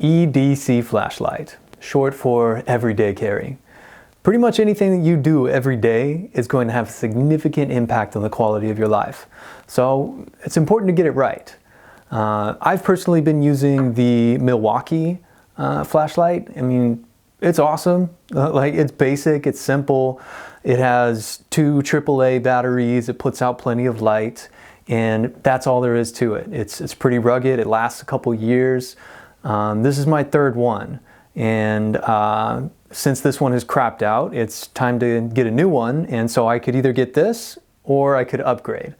EDC flashlight, short for everyday carry. Pretty much anything that you do every day is going to have a significant impact on the quality of your life. So it's important to get it right. I've personally been using the Milwaukee flashlight. I mean, it's awesome. Like, it's basic, it's simple. It has 2 AAA batteries. It puts out plenty of light, and that's all there is to it. It's pretty rugged. It lasts a couple years. This is my 3rd one, and since this one is crapped out, it's time to get a new one, and so I could either get this or I could upgrade.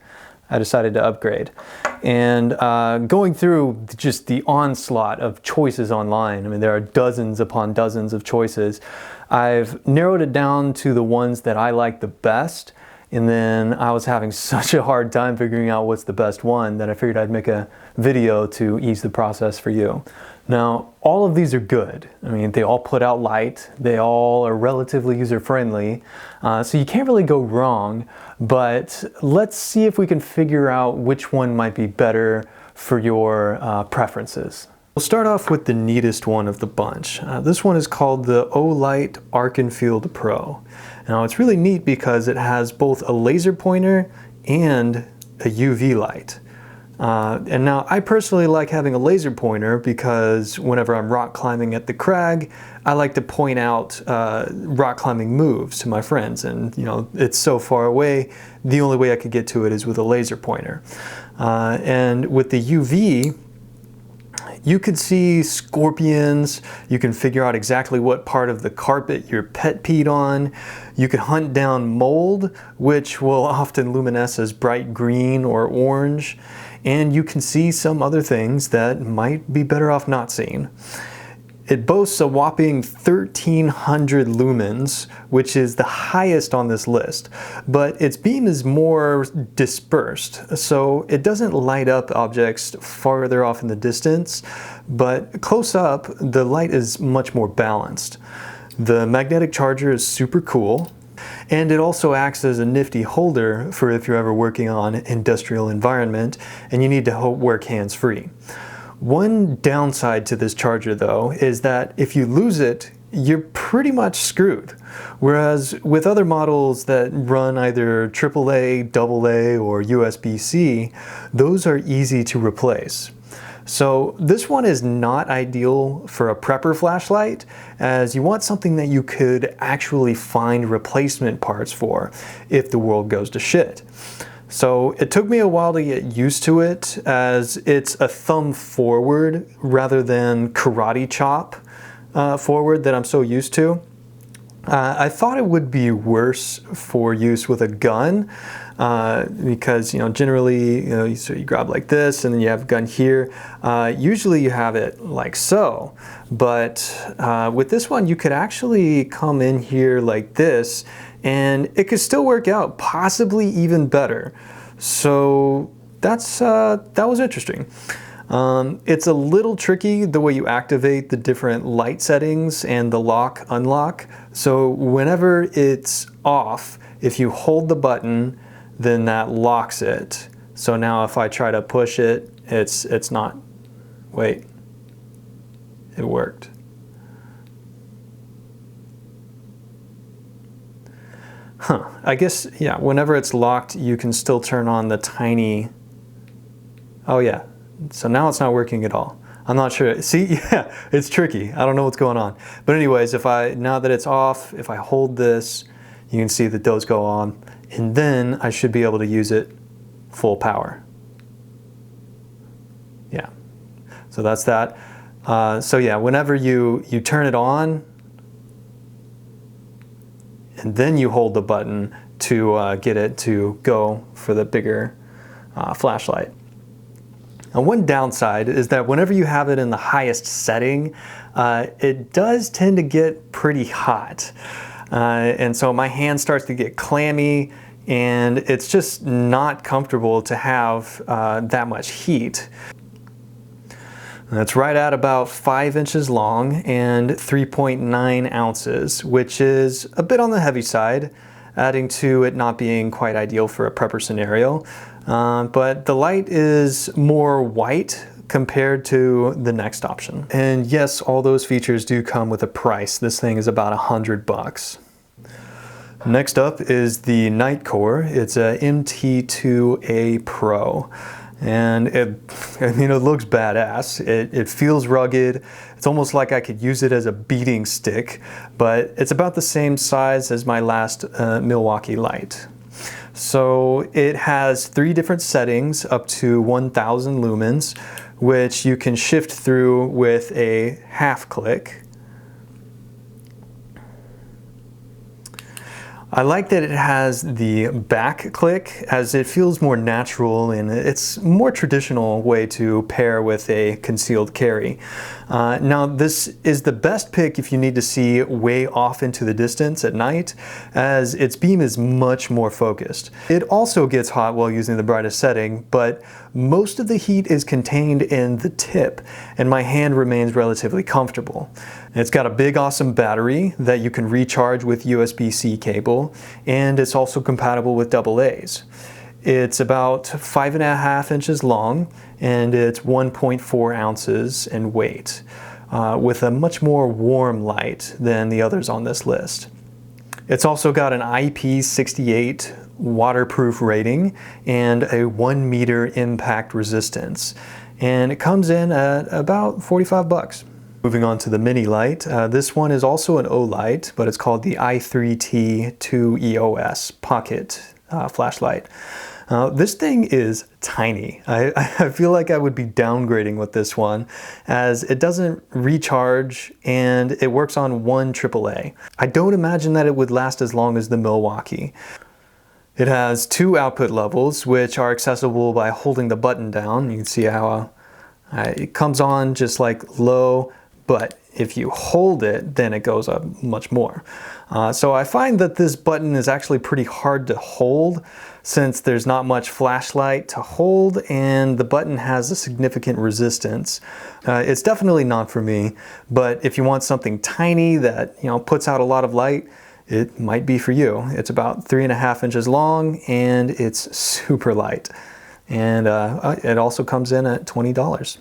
I decided to upgrade. And going through just the onslaught of choices online, I mean, there are dozens upon dozens of choices, I've narrowed it down to the ones that I like the best, and then I was having such a hard time figuring out what's the best one that I figured I'd make a video to ease the process for you. Now, all of these are good. I mean, they all put out light, they all are relatively user-friendly, so you can't really go wrong, but let's see if we can figure out which one might be better for your preferences. We'll start off with the neatest one of the bunch. This one is called the OLIGHT Arkfield Pro. Now, it's really neat because it has both a laser pointer and a UV light. And now I personally like having a laser pointer because whenever I'm rock climbing at the crag, I like to point out rock climbing moves to my friends, and you know, it's so far away, the only way I could get to it is with a laser pointer. And with the UV, you could see scorpions, you can figure out exactly what part of the carpet your pet peed on, you could hunt down mold, which will often luminesce as bright green or orange, and you can see some other things that might be better off not seeing. It boasts a whopping 1,300 lumens, which is the highest on this list, but its beam is more dispersed, so it doesn't light up objects farther off in the distance, but close up, the light is much more balanced. The magnetic charger is super cool, and it also acts as a nifty holder for if you're ever working on an industrial environment and you need to work hands-free. One downside to this charger, though, is that if you lose it, you're pretty much screwed. Whereas with other models that run either AAA, AA, or USB-C, those are easy to replace. So this one is not ideal for a prepper flashlight, as you want something that you could actually find replacement parts for if the world goes to shit. So it took me a while to get used to it, as it's a thumb forward rather than karate chop forward that I'm so used to. I thought it would be worse for use with a gun, because, you know, generally, you know, so you grab like this and then you have a gun here. Usually you have it like so, but with this one you could actually come in here like this and it could still work out, possibly even better. So that was interesting. It's a little tricky the way you activate the different light settings and the lock unlock. So whenever it's off, if you hold the button, then that locks it. So now if I try to push it, it's not, wait, it worked. Huh, I guess, yeah, whenever it's locked, you can still turn on the tiny, oh yeah, so now it's not working at all. I'm not sure, see, yeah, it's tricky. I don't know what's going on. But anyways, now that it's off, if I hold this, you can see that those go on, and then I should be able to use it full power. Yeah, so that's that. So yeah, whenever you turn it on, and then you hold the button to get it to go for the bigger flashlight. Now, one downside is that whenever you have it in the highest setting, it does tend to get pretty hot. And so my hand starts to get clammy, and it's just not comfortable to have that much heat. That's right at about 5 inches long and 3.9 ounces, which is a bit on the heavy side, adding to it not being quite ideal for a prepper scenario. But the light is more white compared to the next option. And yes, all those features do come with a price. This thing is about $100. Next up is the Nitecore. It's a MT2A Pro. And it looks badass. It feels rugged. It's almost like I could use it as a beating stick, but it's about the same size as my last Milwaukee Light. So it has 3 different settings up to 1000 lumens, which you can shift through with a half click. I like that it has the back click, as it feels more natural and it's a more traditional way to pair with a concealed carry. Now this is the best pick if you need to see way off into the distance at night, as its beam is much more focused. It also gets hot while using the brightest setting, but most of the heat is contained in the tip and my hand remains relatively comfortable. It's got a big awesome battery that you can recharge with USB-C cable, and it's also compatible with AA's. It's about 5.5 inches long and it's 1.4 ounces in weight, with a much more warm light than the others on this list. It's also got an IP68 waterproof rating and a 1 meter impact resistance, and it comes in at about $45. Moving on to the Mini Light. This one is also an OLIGHT, but it's called the i3T 2 EOS pocket flashlight. This thing is tiny. I feel like I would be downgrading with this one, as it doesn't recharge and it works on 1 AAA. I don't imagine that it would last as long as the Milwaukee. It has 2 output levels, which are accessible by holding the button down. You can see how it comes on just like low, but if you hold it, then it goes up much more. So I find that this button is actually pretty hard to hold, since there's not much flashlight to hold and the button has a significant resistance. It's definitely not for me, but if you want something tiny that puts out a lot of light, it might be for you. It's about 3.5 inches long and it's super light. And it also comes in at $20.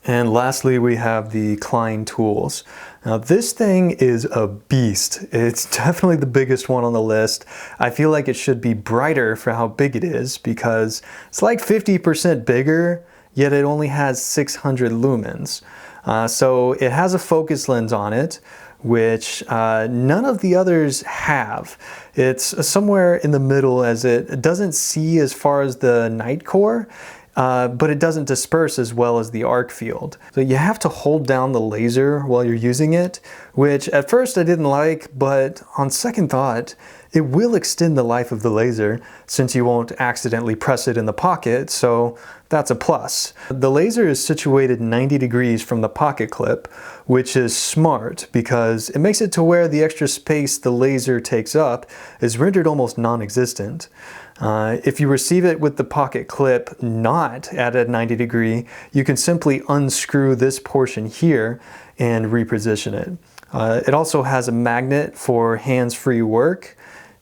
And lastly, we have the Klein Tools. Now this thing is a beast. It's definitely the biggest one on the list. I feel like it should be brighter for how big it is, because it's like 50% bigger, yet it only has 600 lumens. So it has a focus lens on it, which none of the others have. It's somewhere in the middle, as it doesn't see as far as the Nitecore, but it doesn't disperse as well as the Arkfield. So you have to hold down the laser while you're using it, which at first I didn't like, but on second thought, it will extend the life of the laser since you won't accidentally press it in the pocket, so that's a plus. The laser is situated 90 degrees from the pocket clip, which is smart because it makes it to where the extra space the laser takes up is rendered almost non-existent. If you receive it with the pocket clip not at a 90 degree, you can simply unscrew this portion here and reposition it. It also has a magnet for hands-free work,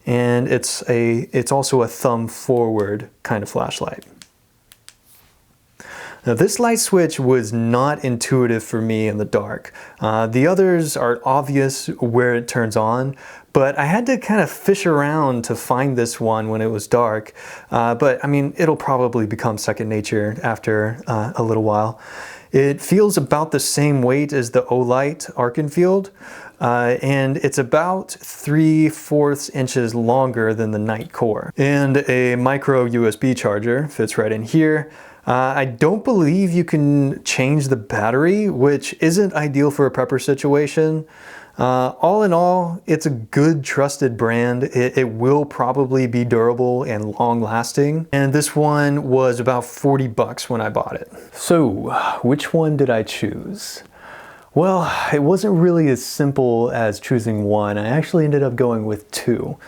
and it's also a thumb forward kind of flashlight. Now this light switch was not intuitive for me in the dark. The others are obvious where it turns on, but I had to kind of fish around to find this one when it was dark. But I mean, it'll probably become second nature after a little while. It feels about the same weight as the OLIGHT Arkfield, and it's about 3/4 inches longer than the Nitecore. And a micro USB charger fits right in here. I don't believe you can change the battery, which isn't ideal for a prepper situation. All in all, it's a good trusted brand. It will probably be durable and long lasting. And this one was about $40 when I bought it. So, which one did I choose? Well, it wasn't really as simple as choosing one. I actually ended up going with 2.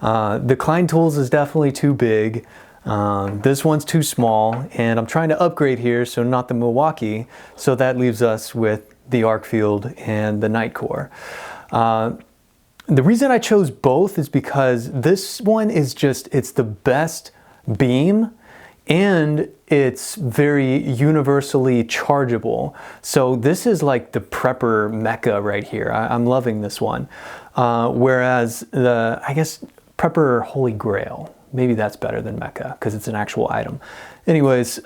The Klein Tools is definitely too big. This one's too small, and I'm trying to upgrade here, so not the Milwaukee, so that leaves us with the Arkfield and the Nitecore. The reason I chose both is because this one is it's the best beam, and it's very universally chargeable. So this is like the prepper mecca right here. I'm loving this one. Whereas I guess prepper holy grail, maybe that's better than mecca because it's an actual item. Anyways,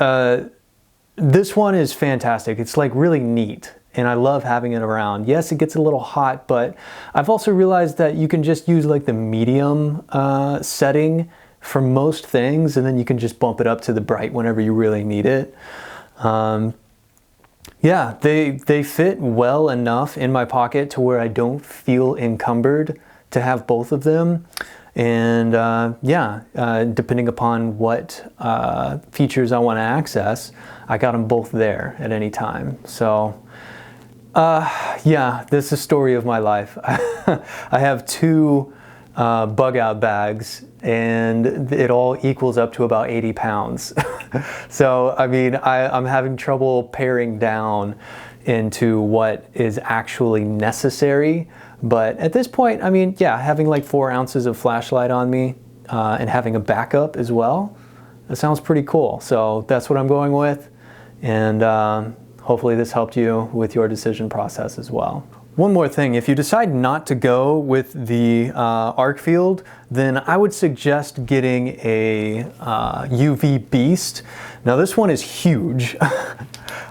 this one is fantastic. It's like really neat, and I love having it around. Yes, it gets a little hot, but I've also realized that you can just use like the medium setting for most things, and then you can just bump it up to the bright whenever you really need it. Yeah, they fit well enough in my pocket to where I don't feel encumbered to have both of them. And yeah, depending upon what features I want to access, I got them both there at any time. So yeah, this is the story of my life. I have two bug out bags, and it all equals up to about 80 pounds. So, I mean, I'm having trouble paring down into what is actually necessary. But at this point, I mean, yeah, having like 4 ounces of flashlight on me and having a backup as well, that sounds pretty cool. So that's what I'm going with. And hopefully this helped you with your decision process as well. One more thing, if you decide not to go with the Arkfield, then I would suggest getting a UV Beast. Now this one is huge.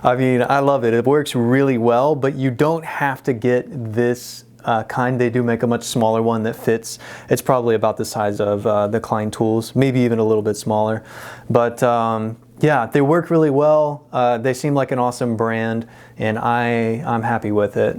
I mean, I love it. It works really well, but you don't have to get this kind. They do make a much smaller one that fits. It's probably about the size of the Klein Tools, maybe even a little bit smaller. But yeah, they work really well. They seem like an awesome brand, and I'm happy with it.